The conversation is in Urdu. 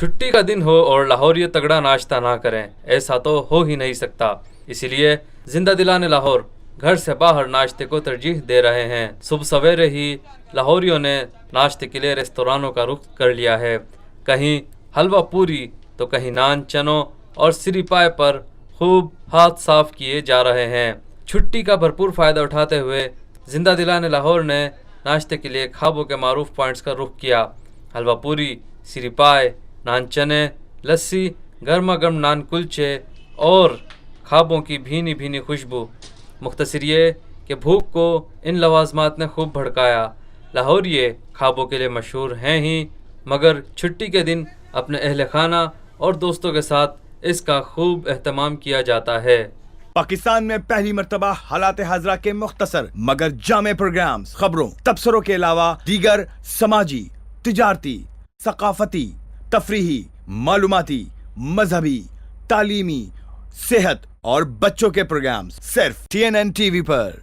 چھٹی کا دن ہو اور لاہوری تگڑا ناشتہ نہ کریں، ایسا تو ہو ہی نہیں سکتا۔ اسی لیے زندہ دلان لاہور گھر سے باہر ناشتے کو ترجیح دے رہے ہیں۔ صبح سویرے ہی لاہوریوں نے ناشتے کے لیے ریستورانوں کا رخ کر لیا ہے۔ کہیں حلوہ پوری تو کہیں نان چنوں اور سری پائے پر خوب ہاتھ صاف کیے جا رہے ہیں۔ چھٹی کا بھرپور فائدہ اٹھاتے ہوئے زندہ دلان لاہور نے ناشتے کے لیے خوابوں کے معروف پوائنٹس کا رخ کیا۔ حلوہ پوری، سری پائے، نان چنے، لسی، گرما گرم نان کلچے اور خوابوں کی بھینی بھینی خوشبو۔ مختصر یہ کہ بھوک کو ان لوازمات نے خوب بھڑکایا۔ لاہوریے خوابوں کے لیے مشہور ہیں ہی، مگر چھٹی کے دن اپنے اہل خانہ اور دوستوں کے ساتھ اس کا خوب اہتمام کیا جاتا ہے۔ پاکستان میں پہلی مرتبہ حالات حاضرہ کے مختصر مگر جامع پروگرامز، خبروں، تبصروں کے علاوہ دیگر سماجی، تجارتی، ثقافتی، تفریحی، معلوماتی، مذہبی، تعلیمی، صحت اور بچوں کے پروگرامز صرف TNN TV پر۔